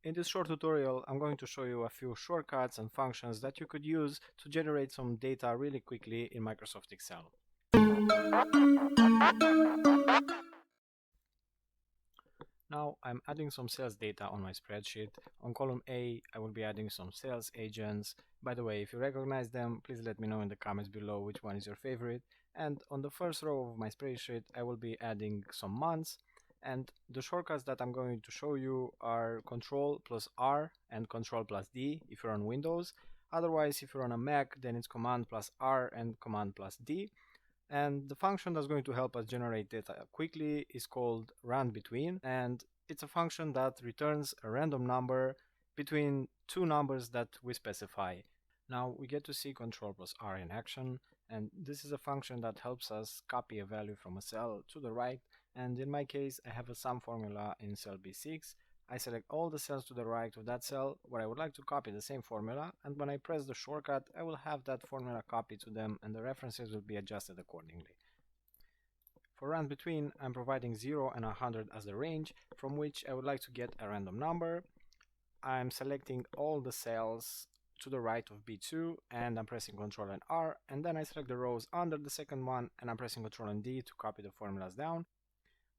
In this short tutorial, I'm going to show you a few shortcuts and functions that you could use to generate some data really quickly in Microsoft Excel. Now I'm adding some sales data on my spreadsheet. On column A, I will be adding some sales agents. By the way, if you recognize them, please let me know in the comments below which one is your favorite. And on the first row of my spreadsheet, I will be adding some months. And the shortcuts that I'm going to show you are Ctrl plus R and Ctrl plus D if you're on Windows. Otherwise, if you're on a Mac, then it's Command plus R and Command plus D. And the function that's going to help us generate data quickly is called RANDBETWEEN, and it's a function that returns a random number between two numbers that we specify. Now we get to see Ctrl plus R in action, and this is a function that helps us copy a value from a cell to the right. And in my case, I have a sum formula in cell B6. I select all the cells to the right of that cell where I would like to copy the same formula, and when I press the shortcut, I will have that formula copied to them and the references will be adjusted accordingly. For RANDBETWEEN, I'm providing 0 and 100 as the range from which I would like to get a random number. I'm selecting all the cells to the right of B2 and I'm pressing Ctrl and R, and then I select the rows under the second one and I'm pressing Ctrl and D to copy the formulas down.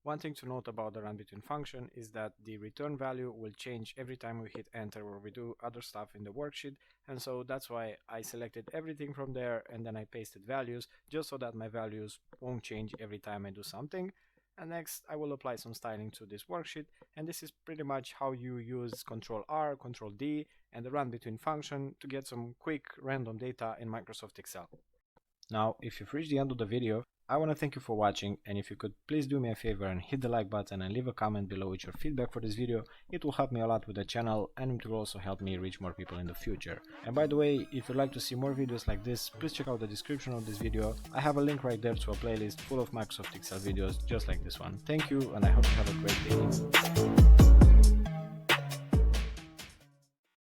One thing to note about the RANDBETWEEN function is that the return value will change every time we hit enter or we do other stuff in the worksheet, and so that's why I selected everything from there and then I pasted values just so that my values won't change every time I do something. And next I will apply some styling to this worksheet, and this is pretty much how you use Ctrl R, Ctrl D and the RANDBETWEEN function to get some quick random data in Microsoft Excel. Now, if you've reached the end of the video, I want to thank you for watching, and if you could please do me a favor and hit the like button and leave a comment below with your feedback for this video. It will help me a lot with the channel and it will also help me reach more people in the future. And by the way, if you'd like to see more videos like this, please check out the description of this video. I have a link right there to a playlist full of Microsoft Excel videos just like this one. Thank you, and I hope you have a great day.